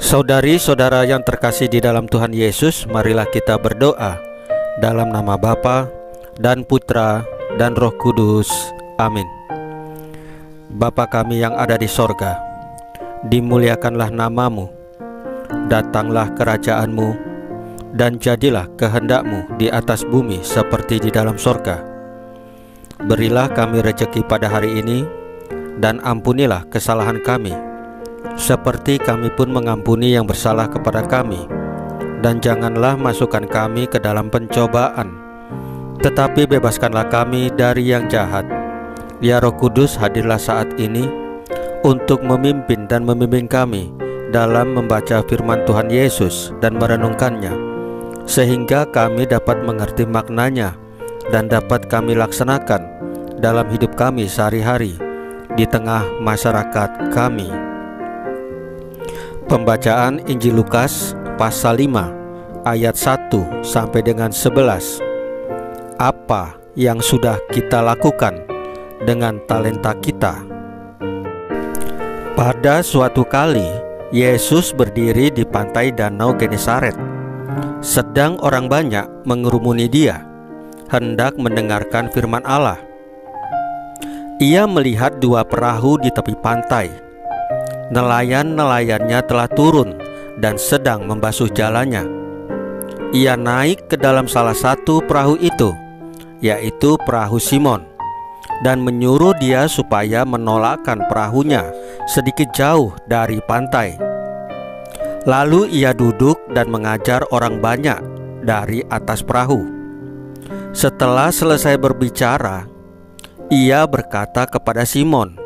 Saudari-saudara yang terkasih di dalam Tuhan Yesus, marilah kita berdoa dalam nama Bapa dan Putra dan Roh Kudus. Amin. Bapa kami yang ada di sorga, dimuliakanlah namamu, datanglah kerajaanmu, dan jadilah kehendakmu di atas bumi seperti di dalam sorga. Berilah kami rezeki pada hari ini, dan ampunilah kesalahan kami, seperti kami pun mengampuni yang bersalah kepada kami. Dan janganlah masukkan kami ke dalam pencobaan, tetapi bebaskanlah kami dari yang jahat. Ya Roh Kudus, hadirlah saat ini untuk memimpin dan membimbing kami dalam membaca firman Tuhan Yesus dan merenungkannya, sehingga kami dapat mengerti maknanya dan dapat kami laksanakan dalam hidup kami sehari-hari di tengah masyarakat kami. Pembacaan Injil Lukas pasal 5 ayat 1 sampai dengan 11. Apa yang sudah kita lakukan dengan talenta kita? Pada suatu kali Yesus berdiri di pantai Danau Genesaret. Sedang orang banyak mengerumuni dia, hendak mendengarkan firman Allah. Ia melihat dua perahu di tepi pantai. Nelayan-nelayannya telah turun dan sedang membasuh jalannya. Ia naik ke dalam salah satu perahu itu, yaitu perahu Simon, dan menyuruh dia supaya menolakkan perahunya sedikit jauh dari pantai. Lalu ia duduk dan mengajar orang banyak dari atas perahu. Setelah selesai berbicara, ia berkata kepada Simon,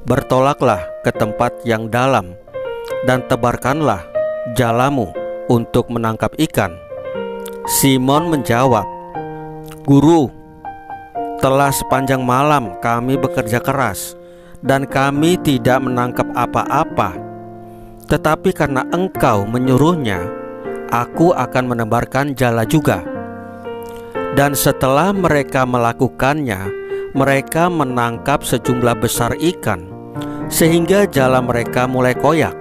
"Bertolaklah ke tempat yang dalam dan tebarkanlah jalamu untuk menangkap ikan." Simon menjawab, "Guru, telah sepanjang malam kami bekerja keras dan kami tidak menangkap apa-apa. Tetapi karena Engkau menyuruhnya, aku akan menebarkan jala juga." Dan setelah mereka melakukannya, mereka menangkap sejumlah besar ikan, sehingga jala mereka mulai koyak.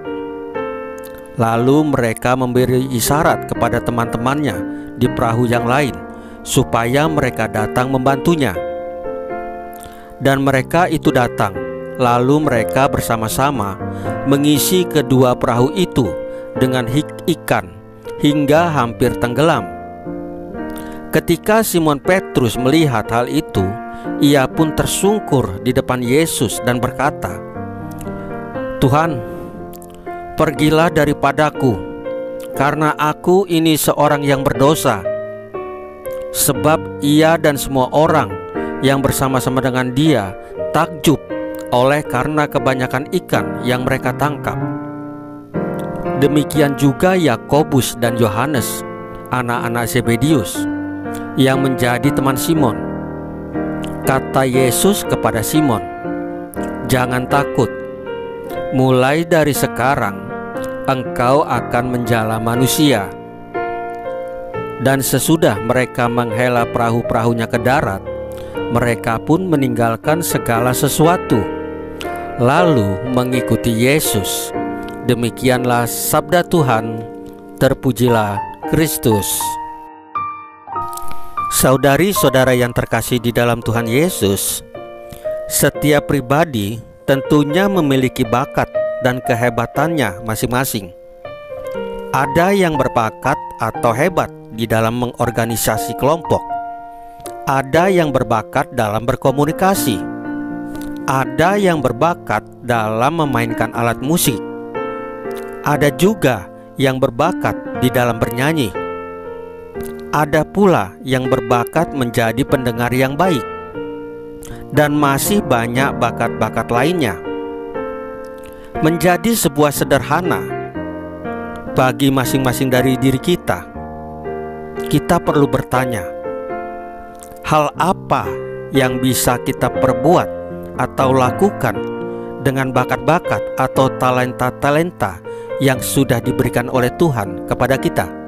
Lalu mereka memberi isyarat kepada teman-temannya di perahu yang lain, supaya mereka datang membantunya. Dan mereka itu datang. Lalu mereka bersama-sama mengisi kedua perahu itu dengan ikan hingga hampir tenggelam. Ketika Simon Petrus melihat hal itu, ia pun tersungkur di depan Yesus dan berkata, "Tuhan, pergilah daripadaku, karena aku ini seorang yang berdosa." Sebab ia dan semua orang yang bersama-sama dengan dia takjub oleh karena kebanyakan ikan yang mereka tangkap. Demikian juga Yakobus dan Yohanes, anak-anak Zebedius, yang menjadi teman Simon. Kata Yesus kepada Simon, "Jangan takut. Mulai dari sekarang engkau akan menjala manusia." Dan sesudah mereka menghela perahu-perahunya ke darat, mereka pun meninggalkan segala sesuatu, lalu mengikuti Yesus. Demikianlah sabda Tuhan. Terpujilah Kristus. Saudari-saudara yang terkasih di dalam Tuhan Yesus, setiap pribadi tentunya memiliki bakat dan kehebatannya masing-masing. Ada yang berbakat atau hebat di dalam mengorganisasi kelompok. Ada yang berbakat dalam berkomunikasi. Ada yang berbakat dalam memainkan alat musik. Ada juga yang berbakat di dalam bernyanyi. Ada pula yang berbakat menjadi pendengar yang baik. Dan masih banyak bakat-bakat lainnya. Menjadi sebuah sederhana bagi masing-masing dari diri kita. Kita perlu bertanya, hal apa yang bisa kita perbuat atau lakukan dengan bakat-bakat atau talenta-talenta yang sudah diberikan oleh Tuhan kepada kita?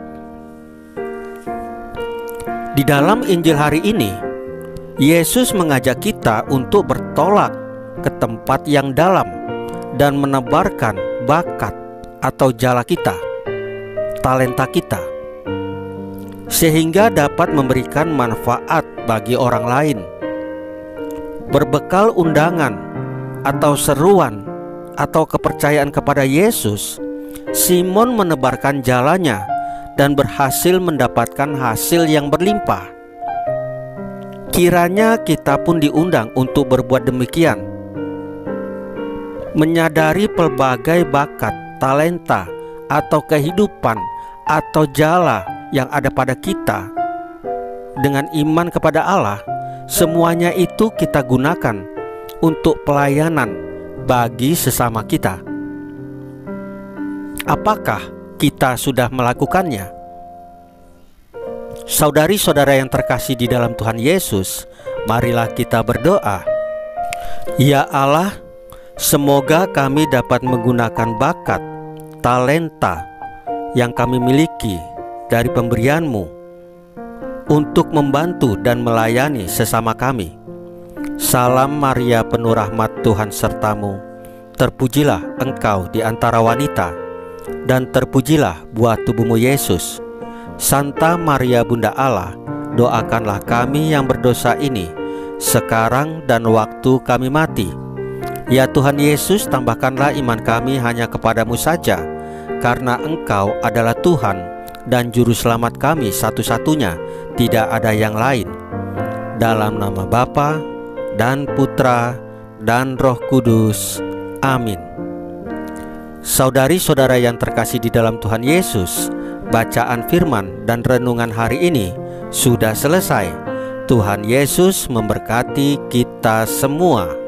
Di dalam Injil hari ini, Yesus mengajak kita untuk bertolak ke tempat yang dalam dan menebarkan bakat atau jala kita, talenta kita, sehingga dapat memberikan manfaat bagi orang lain. Berbekal undangan atau seruan atau kepercayaan kepada Yesus, Simon menebarkan jalannya dan berhasil mendapatkan hasil yang berlimpah. Kiranya kita pun diundang untuk berbuat demikian, menyadari pelbagai bakat, talenta, atau kehidupan, atau jala yang ada pada kita. Dengan iman kepada Allah, semuanya itu kita gunakan untuk pelayanan bagi sesama kita. Apakah kita sudah melakukannya? Saudari-saudara yang terkasih di dalam Tuhan Yesus, marilah kita berdoa. Ya Allah, semoga kami dapat menggunakan bakat, talenta yang kami miliki dari pemberian-Mu untuk membantu dan melayani sesama kami. Salam Maria, penuh rahmat, Tuhan sertamu. Terpujilah Engkau di antara wanita, dan terpujilah buah tubuhmu Yesus. Santa Maria Bunda Allah, doakanlah kami yang berdosa ini, sekarang dan waktu kami mati. Ya Tuhan Yesus, tambahkanlah iman kami hanya kepadamu saja, karena Engkau adalah Tuhan dan Juru Selamat kami satu-satunya, tidak ada yang lain. Dalam nama Bapa dan Putra dan Roh Kudus. Amin. Saudari-saudara yang terkasih di dalam Tuhan Yesus, bacaan firman dan renungan hari ini sudah selesai. Tuhan Yesus memberkati kita semua.